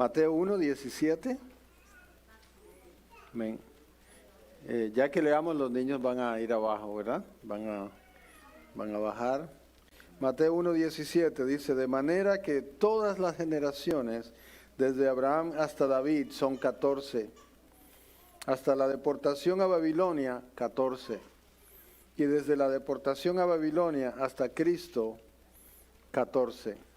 Mateo 1:17. Amén. Ya que leamos, los niños van a ir abajo, ¿verdad? Van a bajar. Mateo 1:17 dice, de manera que todas las generaciones, desde Abraham hasta David, son 14. Hasta la deportación a Babilonia, 14. Y desde la deportación a Babilonia hasta Cristo, 14.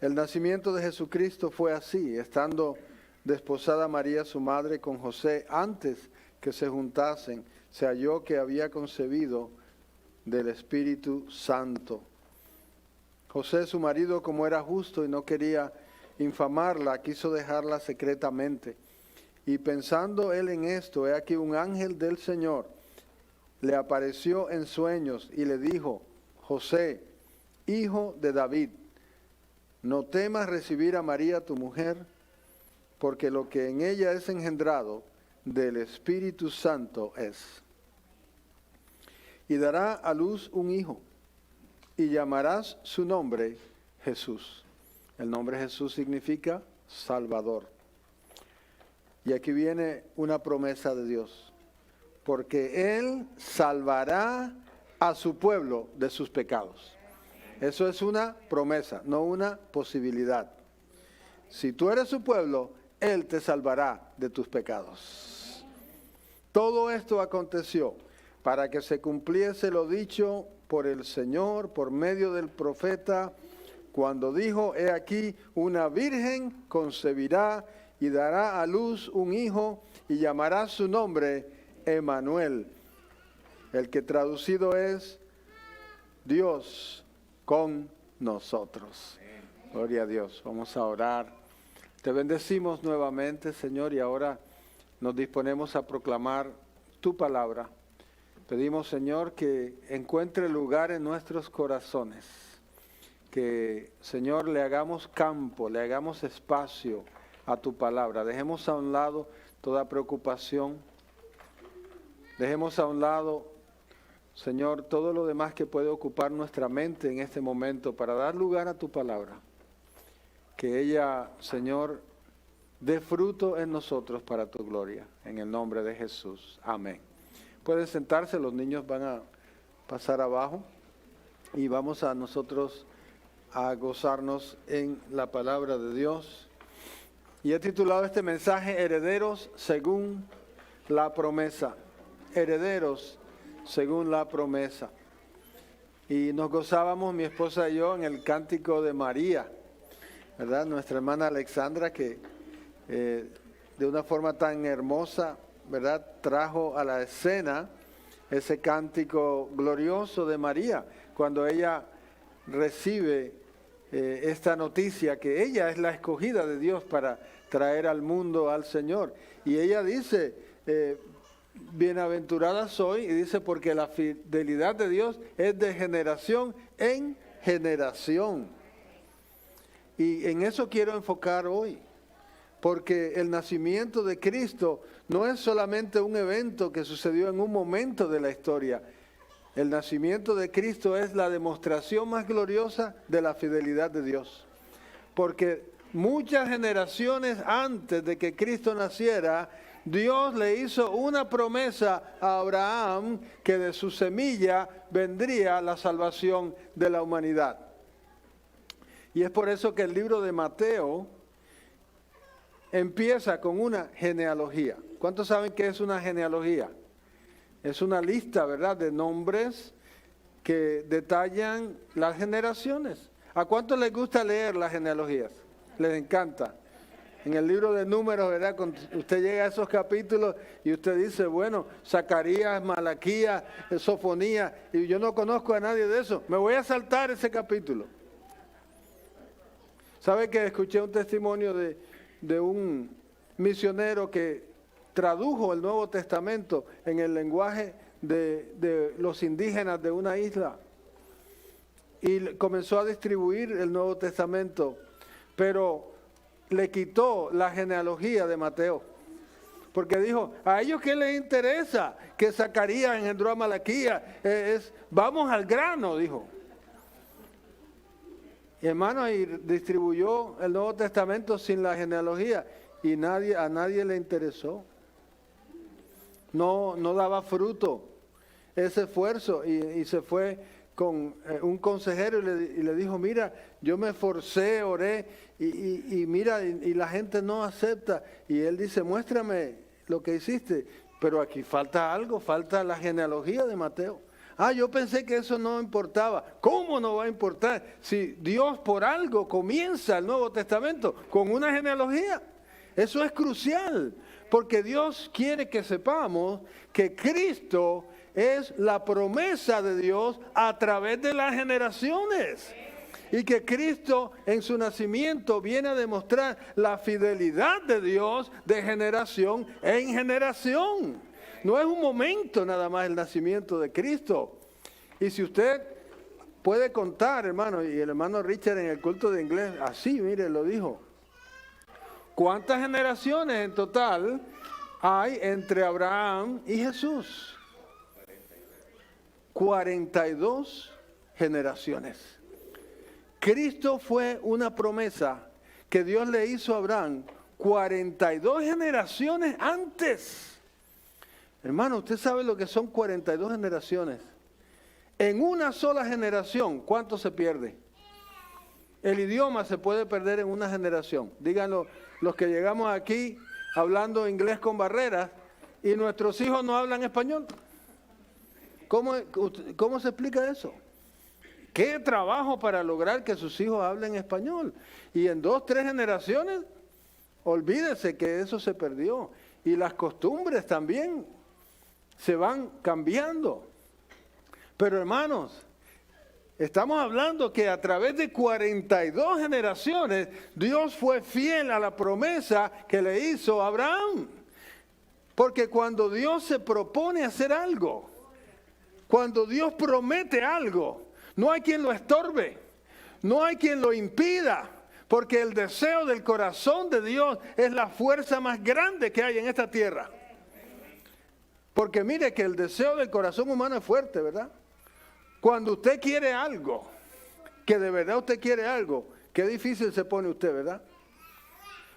El nacimiento de Jesucristo fue así, estando desposada María su madre con José, antes que se juntasen, se halló que había concebido del Espíritu Santo. José, su marido, como era justo y no quería infamarla, quiso dejarla secretamente. Y pensando él en esto, he aquí un ángel del Señor le apareció en sueños y le dijo, José, hijo de David, no temas recibir a María tu mujer, porque lo que en ella es engendrado del Espíritu Santo es. Y dará a luz un hijo, y llamarás su nombre Jesús. El nombre Jesús significa Salvador. Y aquí viene una promesa de Dios, porque Él salvará a su pueblo de sus pecados. Eso es una promesa, no una posibilidad. Si tú eres su pueblo, Él te salvará de tus pecados. Todo esto aconteció para que se cumpliese lo dicho por el Señor, por medio del profeta, cuando dijo, he aquí, una virgen concebirá y dará a luz un hijo y llamará su nombre Emmanuel, el que traducido es Dios con nosotros. Gloria a Dios. Vamos a orar. Te bendecimos nuevamente, Señor, y ahora nos disponemos a proclamar tu palabra. Pedimos, Señor, que encuentre lugar en nuestros corazones, que, Señor, le hagamos campo, le hagamos espacio a tu palabra. Dejemos a un lado toda preocupación, dejemos a un lado, Señor, todo lo demás que puede ocupar nuestra mente en este momento para dar lugar a tu palabra. Que ella, Señor, dé fruto en nosotros para tu gloria. En el nombre de Jesús. Amén. Pueden sentarse, los niños van a pasar abajo y vamos a nosotros a gozarnos en la palabra de Dios. Y he titulado este mensaje, Herederos según la promesa. Herederos según la promesa. Y nos gozábamos, mi esposa y yo, en el cántico de María, ¿verdad? Nuestra hermana Alexandra, que de una forma tan hermosa, ¿verdad?, trajo a la escena ese cántico glorioso de María, cuando ella recibe esta noticia que ella es la escogida de Dios para traer al mundo al Señor. Y ella dice, bienaventurada soy, y dice, porque la fidelidad de Dios es de generación en generación. Y en eso quiero enfocar hoy, porque el nacimiento de Cristo no es solamente un evento que sucedió en un momento de la historia. El nacimiento de Cristo es la demostración más gloriosa de la fidelidad de Dios. Porque muchas generaciones antes de que Cristo naciera, Dios le hizo una promesa a Abraham que de su semilla vendría la salvación de la humanidad. Y es por eso que el libro de Mateo empieza con una genealogía. ¿Cuántos saben qué es una genealogía? Es una lista, ¿verdad?, de nombres que detallan las generaciones. ¿A cuántos les gusta leer las genealogías? Les encanta. En el libro de Números, ¿verdad?, cuando usted llega a esos capítulos y usted dice, bueno, Zacarías, Malaquías, Sofonía, y yo no conozco a nadie de eso, me voy a saltar ese capítulo. ¿Sabe que escuché un testimonio de un misionero que tradujo el Nuevo Testamento en el lenguaje de los indígenas de una isla y comenzó a distribuir el Nuevo Testamento, pero le quitó la genealogía de Mateo, porque dijo, a ellos qué les interesa que Zacarías engendró a Malaquías, vamos al grano, dijo. hermano, y distribuyó el Nuevo Testamento sin la genealogía y a nadie le interesó. No daba fruto ese esfuerzo y se fue con un consejero y le dijo, mira, yo me esforcé, oré y mira, y la gente no acepta. Y él dice, muéstrame lo que hiciste, pero aquí falta algo, falta la genealogía de Mateo. Yo pensé que eso no importaba. ¿Cómo no va a importar si Dios por algo comienza el Nuevo Testamento con una genealogía? Eso es crucial, porque Dios quiere que sepamos que Cristo es la promesa de Dios a través de las generaciones. Y que Cristo en su nacimiento viene a demostrar la fidelidad de Dios de generación en generación. No es un momento nada más el nacimiento de Cristo. Y si usted puede contar, hermano, y el hermano Richard en el culto de inglés, así, mire, lo dijo. ¿Cuántas generaciones en total hay entre Abraham y Jesús? 42 generaciones. Cristo fue una promesa que Dios le hizo a Abraham 42 generaciones antes. Hermano, usted sabe lo que son 42 generaciones. En una sola generación, ¿cuánto se pierde? El idioma se puede perder en una generación. Díganlo, los que llegamos aquí hablando inglés con barreras y nuestros hijos no hablan español. ¿Cómo se explica eso? ¿Qué trabajo para lograr que sus hijos hablen español? Y en 2, 3 generaciones, olvídese que eso se perdió. Y las costumbres también se van cambiando. Pero hermanos, estamos hablando que a través de 42 generaciones, Dios fue fiel a la promesa que le hizo a Abraham. Porque cuando Dios se propone hacer algo, cuando Dios promete algo, no hay quien lo estorbe, no hay quien lo impida, porque el deseo del corazón de Dios es la fuerza más grande que hay en esta tierra. Porque mire que el deseo del corazón humano es fuerte, ¿verdad? Cuando usted quiere algo, que de verdad usted quiere algo, qué difícil se pone usted, ¿verdad?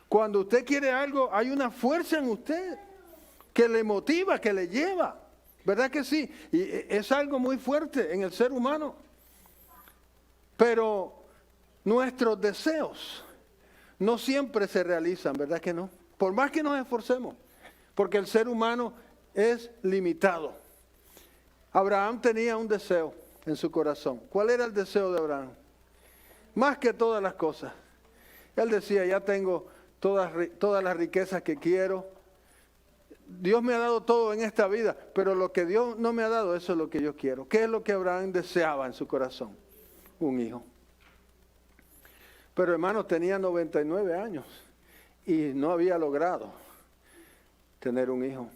Cuando usted quiere algo, hay una fuerza en usted que le motiva, que le lleva. ¿Verdad que sí? Y es algo muy fuerte en el ser humano. Pero nuestros deseos no siempre se realizan, ¿verdad que no? Por más que nos esforcemos, porque el ser humano es limitado. Abraham tenía un deseo en su corazón. ¿Cuál era el deseo de Abraham? Más que todas las cosas. Él decía, ya tengo todas las riquezas que quiero. Dios me ha dado todo en esta vida, pero lo que Dios no me ha dado, eso es lo que yo quiero. ¿Qué es lo que Abraham deseaba en su corazón? Un hijo. Pero hermano, tenía 99 años y no había logrado tener un hijo.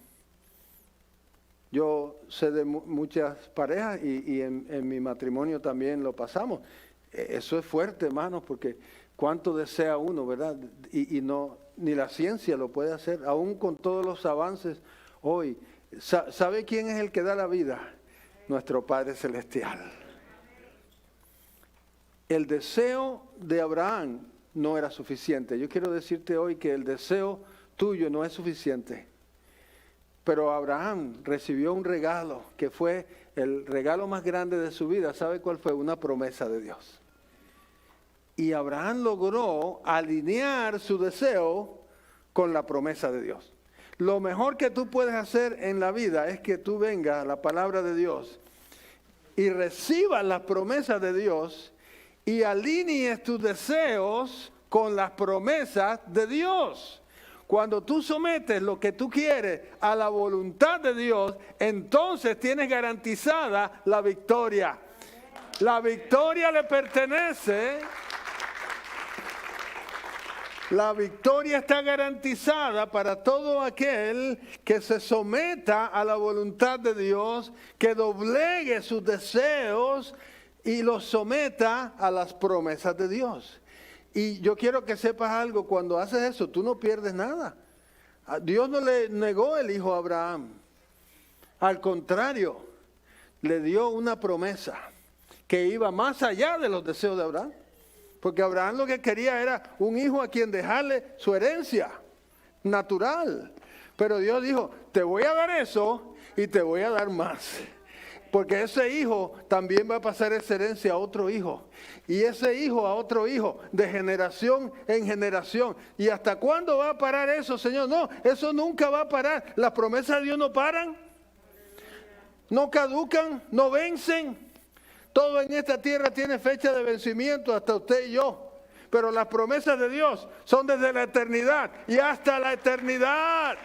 Yo sé de muchas parejas y en mi matrimonio también lo pasamos. Eso es fuerte, hermanos, porque cuánto desea uno, ¿verdad? Y no, ni la ciencia lo puede hacer, aún con todos los avances hoy. ¿Sabe quién es el que da la vida? Nuestro Padre Celestial. El deseo de Abraham no era suficiente. Yo quiero decirte hoy que el deseo tuyo no es suficiente. Pero Abraham recibió un regalo que fue el regalo más grande de su vida. ¿Sabe cuál fue? Una promesa de Dios. Y Abraham logró alinear su deseo con la promesa de Dios. Lo mejor que tú puedes hacer en la vida es que tú vengas a la palabra de Dios y recibas las promesas de Dios y alinees tus deseos con las promesas de Dios. Cuando tú sometes lo que tú quieres a la voluntad de Dios, entonces tienes garantizada la victoria. La victoria le pertenece. La victoria está garantizada para todo aquel que se someta a la voluntad de Dios, que doblegue sus deseos y los someta a las promesas de Dios. Y yo quiero que sepas algo, cuando haces eso, tú no pierdes nada. Dios no le negó el hijo a Abraham. Al contrario, le dio una promesa que iba más allá de los deseos de Abraham. Porque Abraham lo que quería era un hijo a quien dejarle su herencia natural. Pero Dios dijo, te voy a dar eso y te voy a dar más. Porque ese hijo también va a pasar esa herencia a otro hijo. Y ese hijo a otro hijo, de generación en generación. ¿Y hasta cuándo va a parar eso, Señor? No, eso nunca va a parar. Las promesas de Dios no paran, no caducan, no vencen. Todo en esta tierra tiene fecha de vencimiento, hasta usted y yo. Pero las promesas de Dios son desde la eternidad y hasta la eternidad.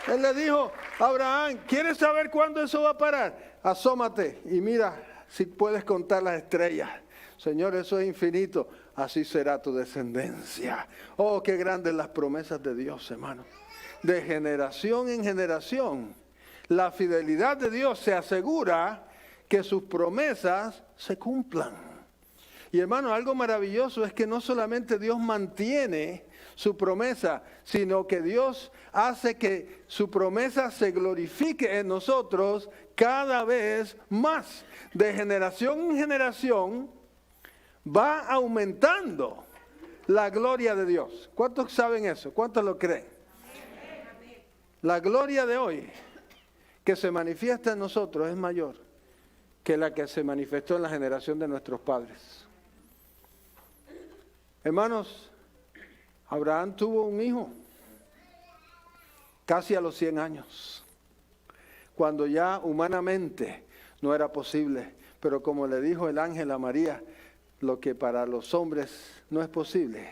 Él le dijo a Abraham, ¿quieres saber cuándo eso va a parar? Asómate y mira si puedes contar las estrellas. Señor, eso es infinito. Así será tu descendencia. Oh, qué grandes las promesas de Dios, hermano. De generación en generación, la fidelidad de Dios se asegura que sus promesas se cumplan. Y hermano, algo maravilloso es que no solamente Dios mantiene su promesa, sino que Dios hace que su promesa se glorifique en nosotros cada vez más. De generación en generación va aumentando la gloria de Dios. ¿Cuántos saben eso? ¿Cuántos lo creen? La gloria de hoy que se manifiesta en nosotros es mayor que la que se manifestó en la generación de nuestros padres. Hermanos, Abraham tuvo un hijo casi a los 100 años, cuando ya humanamente no era posible. Pero como le dijo el ángel a María, lo que para los hombres no es posible,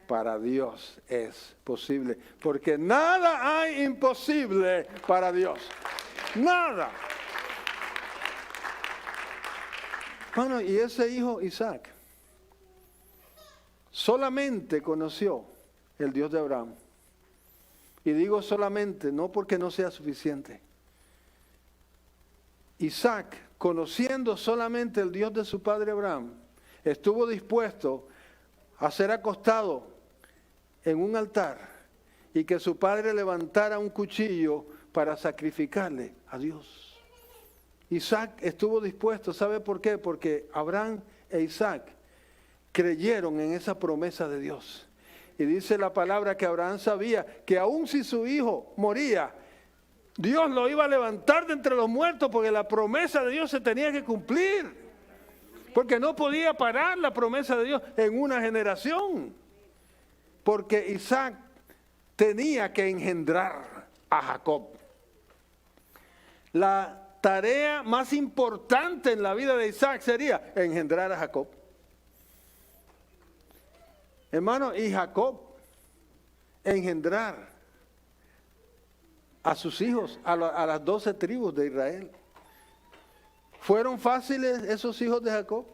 para Dios es posible. Porque nada hay imposible para Dios. Nada. Bueno, y ese hijo Isaac solamente conoció el Dios de Abraham. Y digo solamente, no porque no sea suficiente. Isaac, conociendo solamente el Dios de su padre Abraham, estuvo dispuesto a ser acostado en un altar y que su padre levantara un cuchillo para sacrificarle a Dios. Isaac estuvo dispuesto, ¿sabe por qué? Porque Abraham e Isaac creyeron en esa promesa de Dios. Y dice la palabra que Abraham sabía que aun si su hijo moría, Dios lo iba a levantar de entre los muertos, porque la promesa de Dios se tenía que cumplir. Porque no podía parar la promesa de Dios en una generación. Porque Isaac tenía que engendrar a Jacob. La tarea más importante en la vida de Isaac sería engendrar a Jacob. Hermano, y Jacob engendrar a sus hijos, a las 12 tribus de Israel. ¿Fueron fáciles esos hijos de Jacob?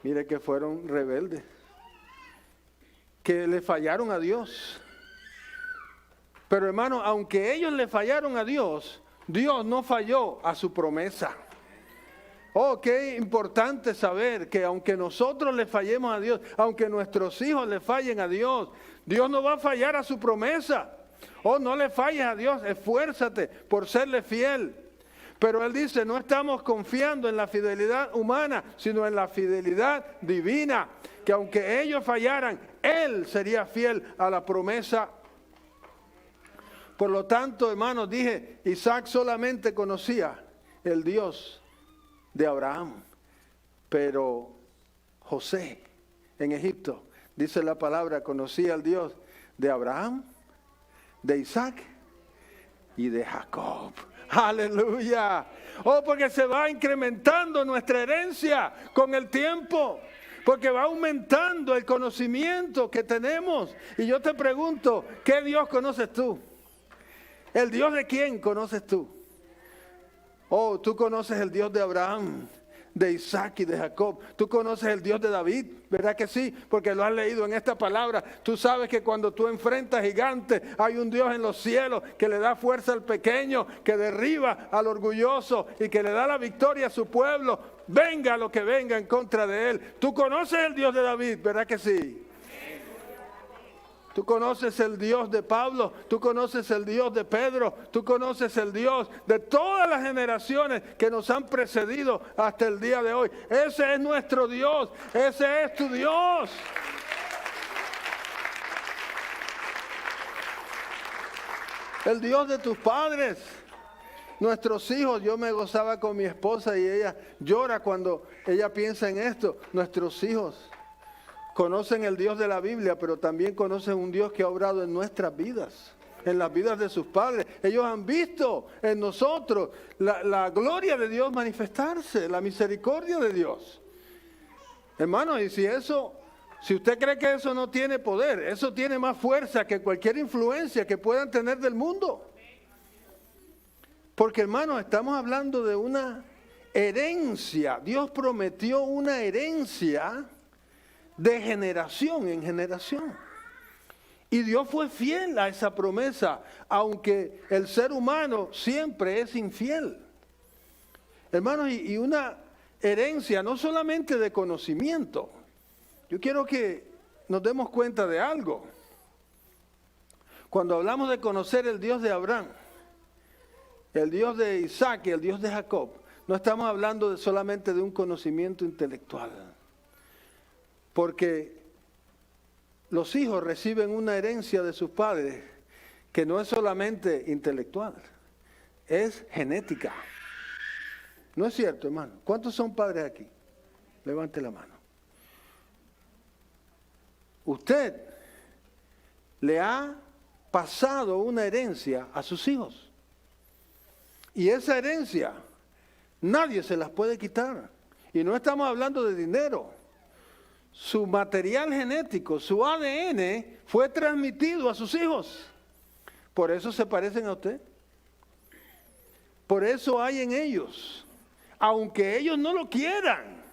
Mire que fueron rebeldes, que le fallaron a Dios. Pero hermano, aunque ellos le fallaron a Dios, Dios no falló a su promesa. Oh, qué importante saber que aunque nosotros le fallemos a Dios, aunque nuestros hijos le fallen a Dios, Dios no va a fallar a su promesa. Oh, no le falles a Dios, esfuérzate por serle fiel. Pero Él dice, no estamos confiando en la fidelidad humana, sino en la fidelidad divina. Que aunque ellos fallaran, Él sería fiel a la promesa. Por lo tanto, hermanos, dije, Isaac solamente conocía el Dios de Abraham. Pero José en Egipto, dice la palabra, conocía al Dios de Abraham, de Isaac y de Jacob. Aleluya. Oh, porque se va incrementando nuestra herencia con el tiempo. Porque va aumentando el conocimiento que tenemos. Y yo te pregunto, ¿qué Dios conoces tú? ¿El Dios de quién conoces tú? Oh, tú conoces el Dios de Abraham, de Isaac y de Jacob. Tú conoces el Dios de David, ¿verdad que sí? Porque lo has leído en esta palabra. Tú sabes que cuando tú enfrentas gigantes, hay un Dios en los cielos que le da fuerza al pequeño, que derriba al orgulloso y que le da la victoria a su pueblo. Venga lo que venga en contra de él. Tú conoces el Dios de David, ¿verdad que sí? Tú conoces el Dios de Pablo, tú conoces el Dios de Pedro, tú conoces el Dios de todas las generaciones que nos han precedido hasta el día de hoy. Ese es nuestro Dios, ese es tu Dios. El Dios de tus padres, nuestros hijos. Yo me gozaba con mi esposa y ella llora cuando ella piensa en esto. Nuestros hijos conocen el Dios de la Biblia, pero también conocen un Dios que ha obrado en nuestras vidas, en las vidas de sus padres. Ellos han visto en nosotros la gloria de Dios manifestarse, la misericordia de Dios. Hermano, y si usted cree que eso no tiene poder, eso tiene más fuerza que cualquier influencia que puedan tener del mundo. Porque, hermano, estamos hablando de una herencia. Dios prometió una herencia de generación en generación. Y Dios fue fiel a esa promesa, aunque el ser humano siempre es infiel. Hermanos, y una herencia no solamente de conocimiento. Yo quiero que nos demos cuenta de algo. Cuando hablamos de conocer el Dios de Abraham, el Dios de Isaac y el Dios de Jacob, no estamos hablando solamente de un conocimiento intelectual. Porque los hijos reciben una herencia de sus padres que no es solamente intelectual, es genética. ¿No es cierto, hermano? ¿Cuántos son padres aquí? Levante la mano. Usted le ha pasado una herencia a sus hijos. Y esa herencia nadie se las puede quitar. Y no estamos hablando de dinero. Su material genético, su ADN, fue transmitido a sus hijos. Por eso se parecen a usted. Por eso hay en ellos, aunque ellos no lo quieran,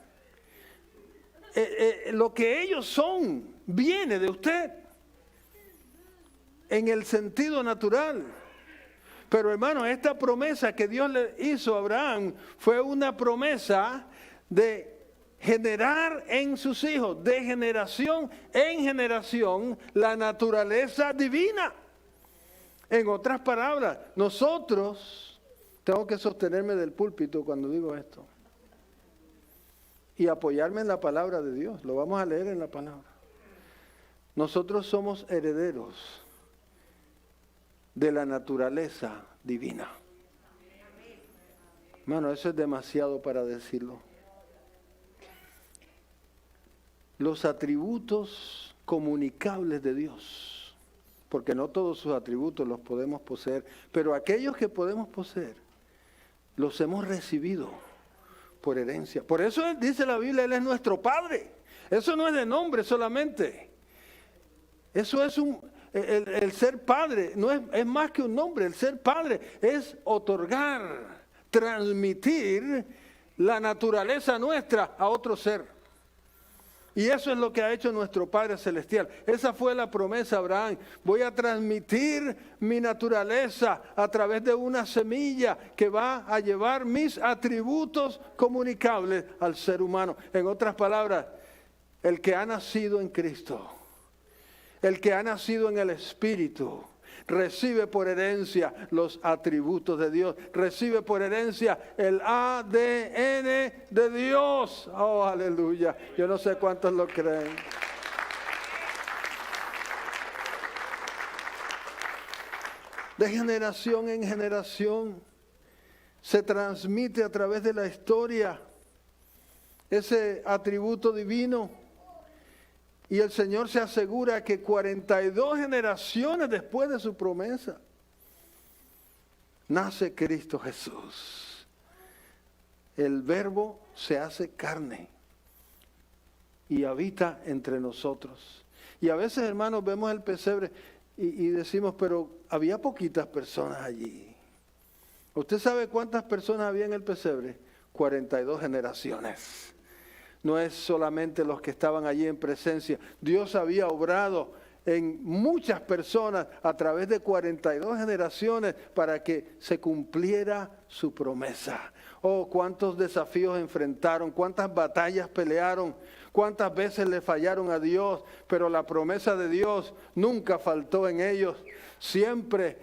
lo que ellos son viene de usted, en el sentido natural. Pero, hermano, esta promesa que Dios le hizo a Abraham fue una promesa de generar en sus hijos, de generación en generación, la naturaleza divina. En otras palabras, nosotros, tengo que sostenerme del púlpito cuando digo esto, y apoyarme en la palabra de Dios. Lo vamos a leer en la palabra. Nosotros somos herederos de la naturaleza divina. Hermano, eso es demasiado para decirlo. Los atributos comunicables de Dios, porque no todos sus atributos los podemos poseer, pero aquellos que podemos poseer, los hemos recibido por herencia. Por eso dice la Biblia, Él es nuestro Padre. Eso no es de nombre solamente. Eso es el ser padre, no es más que un nombre. El ser padre es otorgar, transmitir la naturaleza nuestra a otro ser. Y eso es lo que ha hecho nuestro Padre Celestial. Esa fue la promesa de Abraham. Voy a transmitir mi naturaleza a través de una semilla que va a llevar mis atributos comunicables al ser humano. En otras palabras, el que ha nacido en Cristo, el que ha nacido en el Espíritu, recibe por herencia los atributos de Dios, recibe por herencia el ADN de Dios. Oh, aleluya. Yo no sé cuántos lo creen. De generación en generación se transmite a través de la historia ese atributo divino. Y el Señor se asegura que 42 generaciones después de su promesa, nace Cristo Jesús. El Verbo se hace carne y habita entre nosotros. Y a veces, hermanos, vemos el pesebre y decimos, pero había poquitas personas allí. ¿Usted sabe cuántas personas había en el pesebre? 42 generaciones. No es solamente los que estaban allí en presencia. Dios había obrado en muchas personas a través de 42 generaciones para que se cumpliera su promesa. Oh, cuántos desafíos enfrentaron, cuántas batallas pelearon, cuántas veces le fallaron a Dios, pero la promesa de Dios nunca faltó en ellos. Siempre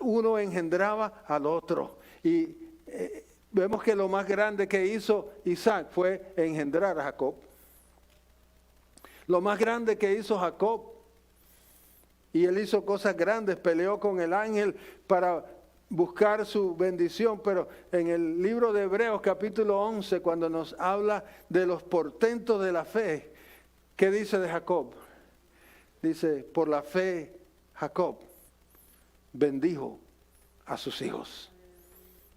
uno engendraba al otro. Y vemos que lo más grande que hizo Isaac fue engendrar a Jacob. Lo más grande que hizo Jacob, y él hizo cosas grandes, peleó con el ángel para buscar su bendición, pero en el libro de Hebreos capítulo 11, cuando nos habla de los portentos de la fe, ¿qué dice de Jacob? Dice, por la fe Jacob bendijo a sus hijos,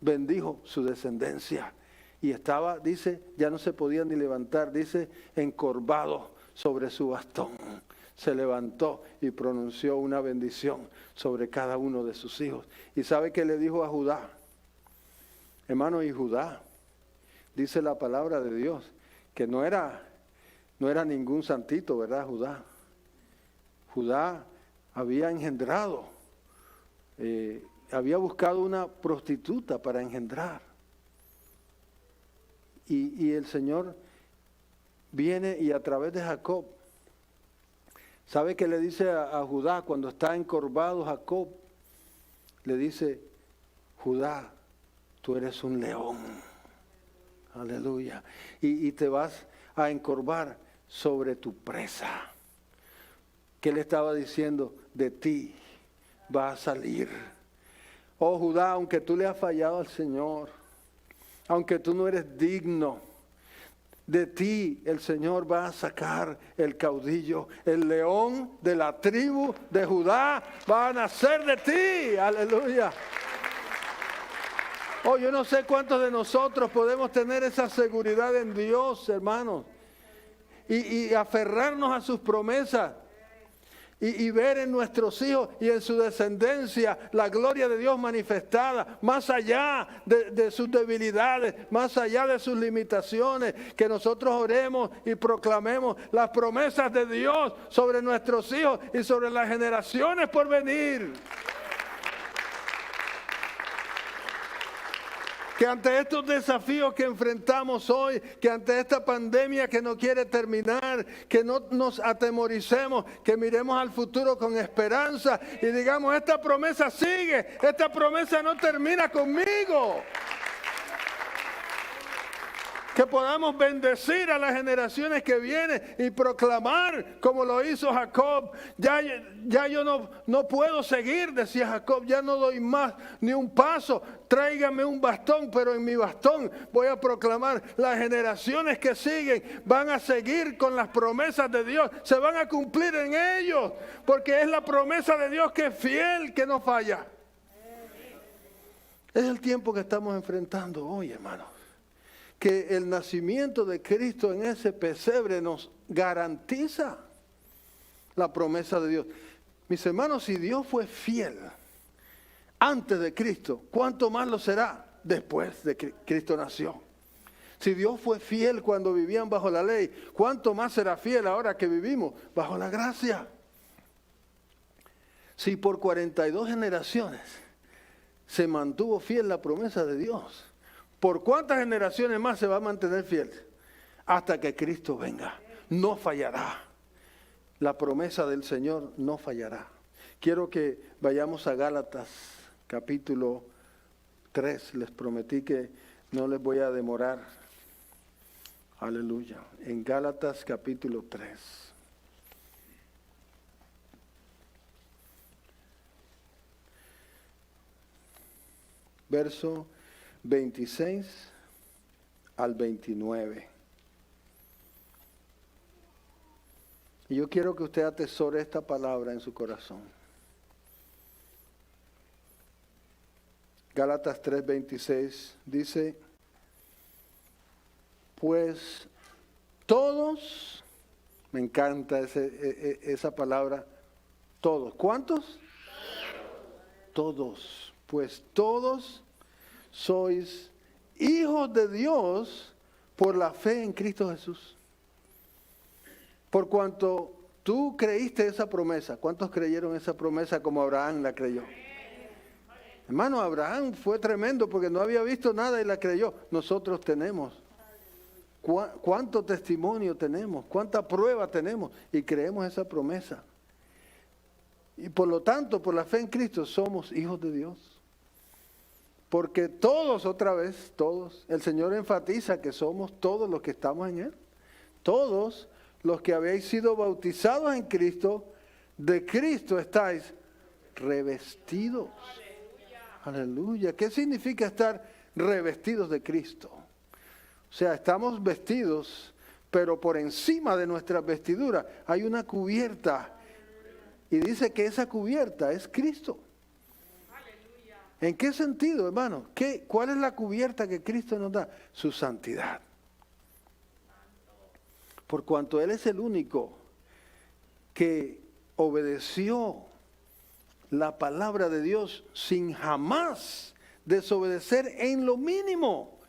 bendijo su descendencia, y estaba, dice, ya no se podía ni levantar, dice, encorvado sobre su bastón. Se levantó y pronunció una bendición sobre cada uno de sus hijos. ¿Y sabe qué le dijo a Judá? Hermano, y Judá, dice la palabra de Dios, que no era ningún santito, ¿verdad, Judá? Judá había engendrado, había buscado una prostituta para engendrar. Y el Señor viene y a través de Jacob, ¿sabe qué le dice a Judá cuando está encorvado Jacob? Le dice, Judá, tú eres un león. Aleluya. Y te vas a encorvar sobre tu presa. ¿Qué le estaba diciendo? De ti va a salir. Oh Judá, aunque tú le has fallado al Señor, aunque tú no eres digno, de ti el Señor va a sacar el caudillo, el león de la tribu de Judá va a nacer de ti. Aleluya. Oh, yo no sé cuántos de nosotros podemos tener esa seguridad en Dios, hermanos, y aferrarnos a sus promesas. Y ver en nuestros hijos y en su descendencia la gloria de Dios manifestada, más allá de sus debilidades, más allá de sus limitaciones, que nosotros oremos y proclamemos las promesas de Dios sobre nuestros hijos y sobre las generaciones por venir. Que ante estos desafíos que enfrentamos hoy, que ante esta pandemia que no quiere terminar, que no nos atemoricemos, que miremos al futuro con esperanza y digamos, esta promesa sigue, esta promesa no termina conmigo. Que podamos bendecir a las generaciones que vienen y proclamar como lo hizo Jacob. Ya yo no puedo seguir, decía Jacob, ya no doy más ni un paso. Tráigame un bastón, pero en mi bastón voy a proclamar. Las generaciones que siguen van a seguir con las promesas de Dios. Se van a cumplir en ellos, porque es la promesa de Dios que es fiel, que no falla. Es el tiempo que estamos enfrentando hoy, hermanos. Que el nacimiento de Cristo en ese pesebre nos garantiza la promesa de Dios. Mis hermanos, si Dios fue fiel antes de Cristo, ¿cuánto más lo será después de que Cristo nació? Si Dios fue fiel cuando vivían bajo la ley, ¿cuánto más será fiel ahora que vivimos bajo la gracia? Si por 42 generaciones se mantuvo fiel la promesa de Dios, ¿por cuántas generaciones más se va a mantener fiel? Hasta que Cristo venga. No fallará. La promesa del Señor no fallará. Quiero que vayamos a Gálatas capítulo 3. Les prometí que no les voy a demorar. Aleluya. En Gálatas capítulo 3. Verso 26 al 29. Y yo quiero que usted atesore esta palabra en su corazón. Gálatas 3:26 dice, pues todos, me encanta esa palabra, todos. ¿Cuántos? Todos. Pues todos sois hijos de Dios por la fe en Cristo Jesús. Por cuanto tú creíste esa promesa. ¿Cuántos creyeron esa promesa como Abraham la creyó? Hermano, Abraham fue tremendo porque no había visto nada y la creyó. Nosotros tenemos ¿Cuánto testimonio tenemos? ¿Cuánta prueba tenemos? Y creemos esa promesa. Y por lo tanto, por la fe en Cristo, somos hijos de Dios. Porque todos, otra vez, todos, el Señor enfatiza que somos todos los que estamos en Él. Todos los que habéis sido bautizados en Cristo, de Cristo estáis revestidos. Aleluya. ¿Qué significa estar revestidos de Cristo? O sea, estamos vestidos, pero por encima de nuestra vestidura hay una cubierta. Y dice que esa cubierta es Cristo. ¿En qué sentido, hermano? ¿Cuál es la cubierta que Cristo nos da? Su santidad. Por cuanto Él es el único que obedeció la palabra de Dios sin jamás desobedecer en lo mínimo.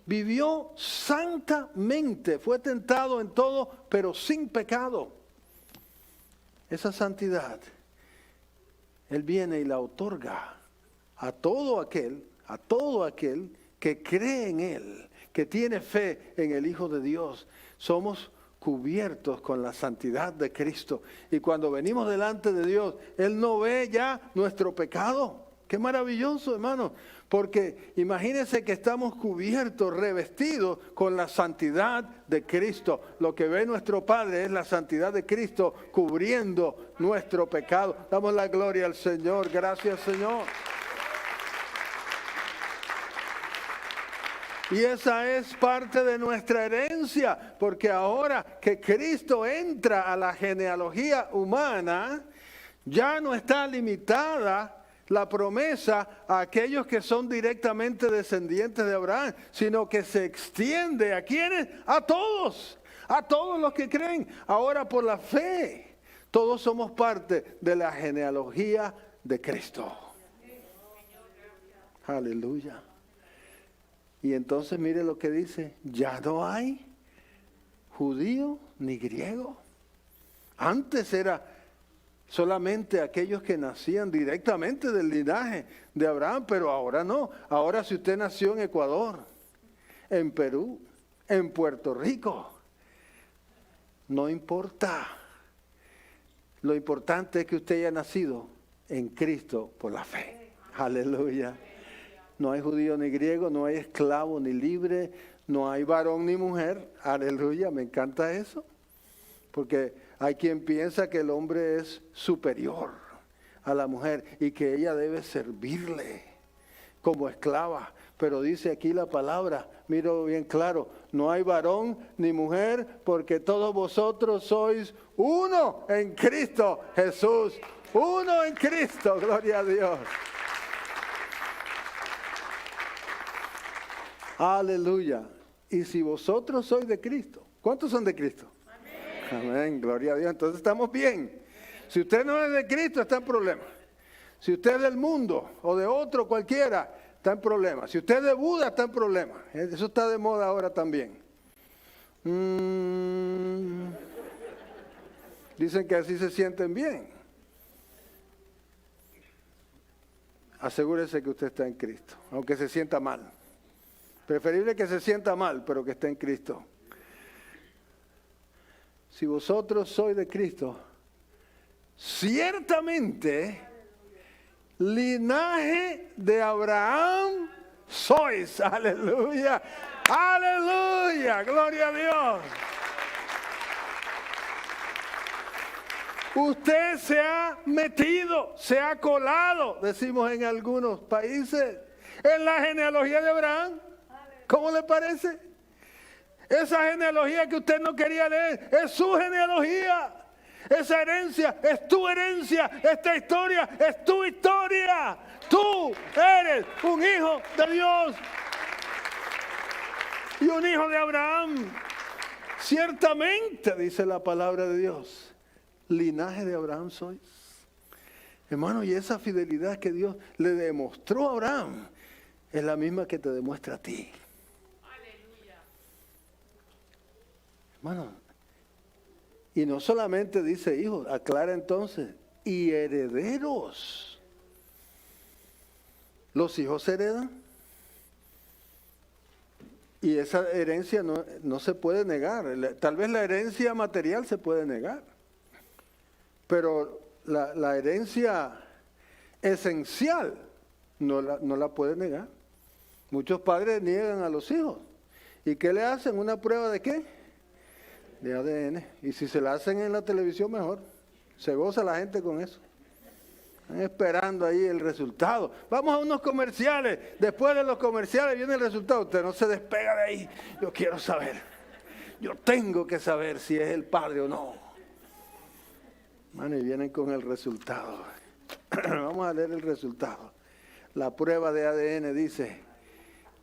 Vivió santamente, fue tentado en todo, pero sin pecado. Esa santidad, Él viene y la otorga a todo aquel que cree en Él, que tiene fe en el Hijo de Dios. Somos cubiertos con la santidad de Cristo. Y cuando venimos delante de Dios, Él no ve ya nuestro pecado. Qué maravilloso, hermano. Porque imagínense que estamos cubiertos, revestidos con la santidad de Cristo. Lo que ve nuestro Padre es la santidad de Cristo cubriendo nuestro pecado. Damos la gloria al Señor. Gracias, Señor. Y esa es parte de nuestra herencia, porque ahora que Cristo entra a la genealogía humana, ya no está limitada la promesa a aquellos que son directamente descendientes de Abraham, sino que se extiende ¿a quiénes? A todos los que creen. Ahora por la fe, todos somos parte de la genealogía de Cristo. Aleluya. Y entonces mire lo que dice, ya no hay judío ni griego. Antes era solamente aquellos que nacían directamente del linaje de Abraham, pero ahora no. Ahora si usted nació en Ecuador, en Perú, en Puerto Rico, no importa. Lo importante es que usted haya nacido en Cristo por la fe. Aleluya. No hay judío ni griego, no hay esclavo ni libre, no hay varón ni mujer. Aleluya, me encanta eso. Porque hay quien piensa que el hombre es superior a la mujer y que ella debe servirle como esclava. Pero dice aquí la palabra, miro bien claro, no hay varón ni mujer porque todos vosotros sois uno en Cristo Jesús. Uno en Cristo, gloria a Dios. Aleluya. Y si vosotros sois de Cristo, ¿cuántos son de Cristo? Amén. Amén, gloria a Dios. Entonces estamos bien. Si usted no es de Cristo, está en problema. Si usted es del mundo o de otro cualquiera, está en problema. Si usted es de Buda, está en problema. Eso está de moda ahora también. Dicen que así se sienten bien. Asegúrese que usted está en Cristo, aunque se sienta mal. Preferible que se sienta mal, pero que esté en Cristo. Si vosotros sois de Cristo, ciertamente linaje de Abraham sois. Aleluya. Aleluya. Gloria a Dios. Usted se ha metido, se ha colado, decimos en algunos países, en la genealogía de Abraham. ¿Cómo le parece? Esa genealogía que usted no quería leer es su genealogía. Esa herencia es tu herencia. Esta historia es tu historia. Tú eres un hijo de Dios y un hijo de Abraham. Ciertamente, dice la palabra de Dios, linaje de Abraham sois. Hermano, y esa fidelidad que Dios le demostró a Abraham es la misma que te demuestra a ti. Hermano, y no solamente dice hijos, aclara entonces, y herederos. ¿Los hijos heredan? Y esa herencia no se puede negar. Tal vez la herencia material se puede negar, pero la herencia esencial no la puede negar. Muchos padres niegan a los hijos. ¿Y qué le hacen? ¿Una prueba de qué? De ADN. Y si se la hacen en la televisión, mejor. Se goza la gente con eso. Están esperando ahí el resultado. Vamos a unos comerciales. Después de los comerciales viene el resultado. Usted no se despega de ahí. Yo quiero saber. Yo tengo que saber si es el padre o no. Bueno, y vienen con el resultado. Vamos a leer el resultado. La prueba de ADN dice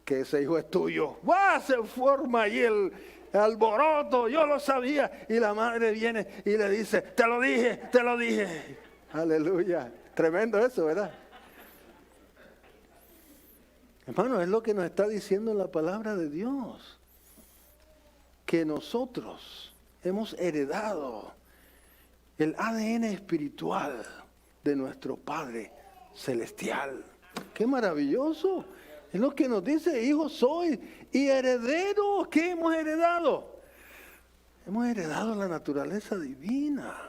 que ese hijo es tuyo. ¡Wow! Se forma ahí el alboroto. Yo lo sabía. Y la madre viene y le dice, te lo dije, te lo dije. Aleluya. Tremendo eso, ¿verdad? Hermano, es lo que nos está diciendo la palabra de Dios. Que nosotros hemos heredado el ADN espiritual de nuestro Padre Celestial. ¡Qué maravilloso! Es lo que nos dice, hijos soy y herederos. ¿Qué hemos heredado? Hemos heredado la naturaleza divina.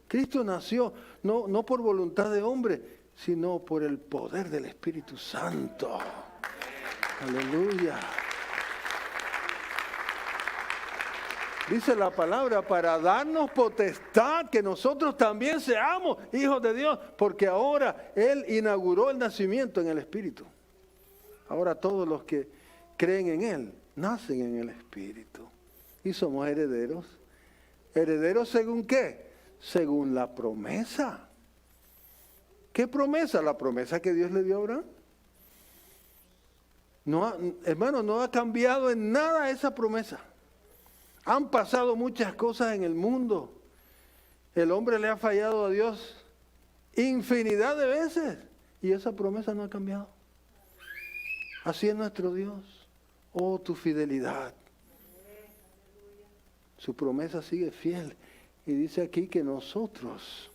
Cristo nació no por voluntad de hombre, sino por el poder del Espíritu Santo. Aleluya. Dice la palabra, para darnos potestad, que nosotros también seamos hijos de Dios, porque ahora Él inauguró el nacimiento en el Espíritu. Ahora todos los que creen en Él, nacen en el Espíritu. Y somos herederos. ¿Herederos según qué? Según la promesa. ¿Qué promesa? La promesa que Dios le dio a Abraham. Hermano, no ha cambiado en nada esa promesa. Han pasado muchas cosas en el mundo. El hombre le ha fallado a Dios infinidad de veces. Y esa promesa no ha cambiado. Así es nuestro Dios. Oh, tu fidelidad. Su promesa sigue fiel. Y dice aquí que nosotros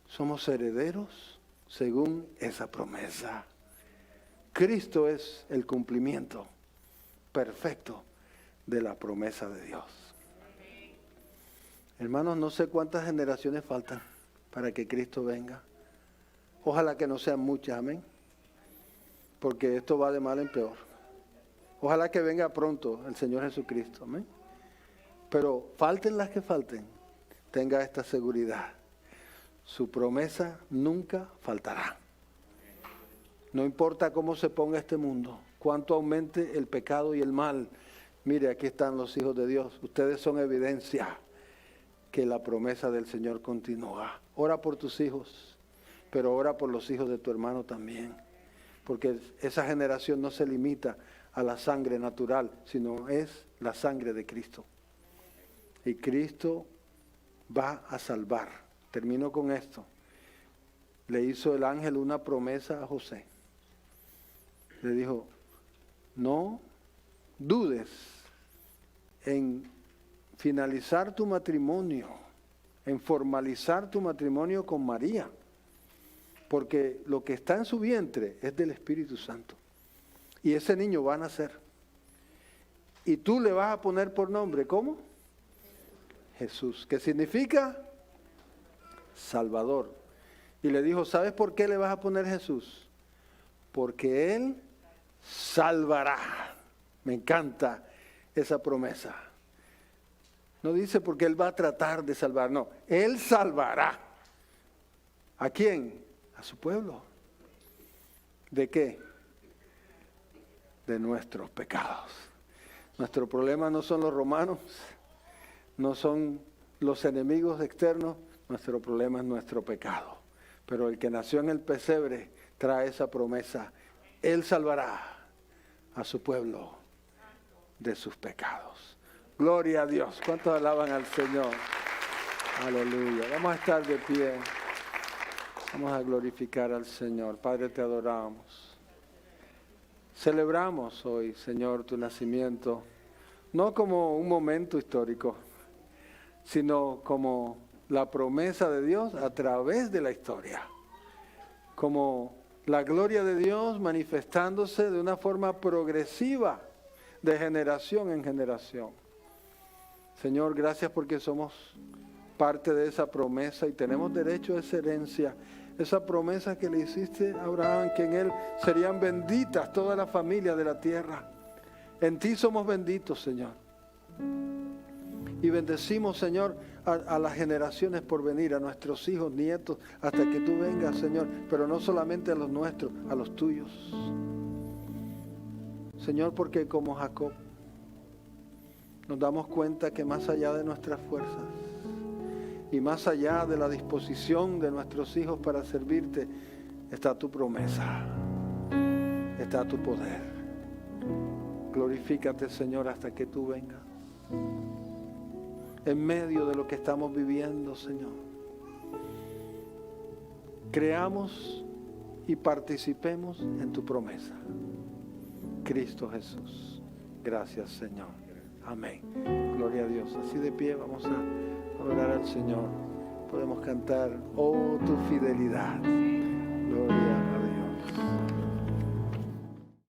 somos herederos según esa promesa. Cristo es el cumplimiento perfecto de la promesa de Dios. Hermanos, no sé cuántas generaciones faltan para que Cristo venga. Ojalá que no sean muchas, amén. Porque esto va de mal en peor. Ojalá que venga pronto el Señor Jesucristo, amén. Pero falten las que falten, tenga esta seguridad. Su promesa nunca faltará. No importa cómo se ponga este mundo, cuánto aumente el pecado y el mal. Mire, aquí están los hijos de Dios. Ustedes son evidencia que la promesa del Señor continúa. Ora por tus hijos, pero ora por los hijos de tu hermano también. Porque esa generación no se limita a la sangre natural, sino es la sangre de Cristo. Y Cristo va a salvar. Termino con esto. Le hizo el ángel una promesa a José. Le dijo, no dudes en finalizar tu matrimonio, en formalizar tu matrimonio con María, porque lo que está en su vientre es del Espíritu Santo. Y ese niño va a nacer. Y tú le vas a poner por nombre, ¿cómo? Jesús, que significa Salvador. Y le dijo, ¿sabes por qué le vas a poner Jesús? Porque Él salvará. Me encanta esa promesa. No dice porque Él va a tratar de salvar, no. Él salvará. ¿A quién? A su pueblo. ¿De qué? De nuestros pecados. Nuestro problema no son los romanos, no son los enemigos externos, nuestro problema es nuestro pecado. Pero el que nació en el pesebre trae esa promesa. Él salvará a su pueblo de sus pecados. Gloria a Dios. ¿Cuántos alaban al Señor? Aleluya. Vamos a estar de pie. Vamos a glorificar al Señor. Padre, te adoramos. Celebramos hoy, Señor, tu nacimiento, no como un momento histórico, sino como la promesa de Dios a través de la historia, como la gloria de Dios manifestándose de una forma progresiva de generación en generación. Señor, gracias porque somos parte de esa promesa y tenemos derecho a esa herencia, esa promesa que le hiciste a Abraham, que en él serían benditas todas las familias de la tierra. En ti somos benditos, Señor. Y bendecimos, Señor, a las generaciones por venir, a nuestros hijos, nietos, hasta que tú vengas, Señor, pero no solamente a los nuestros, a los tuyos. Señor, porque como Jacob, nos damos cuenta que más allá de nuestras fuerzas y más allá de la disposición de nuestros hijos para servirte, está tu promesa, está tu poder. Glorifícate, Señor, hasta que tú vengas. En medio de lo que estamos viviendo, Señor, creamos y participemos en tu promesa. Cristo Jesús. Gracias, Señor. Amén. Gloria a Dios. Así de pie vamos a orar al Señor. Podemos cantar, oh, tu fidelidad. Gloria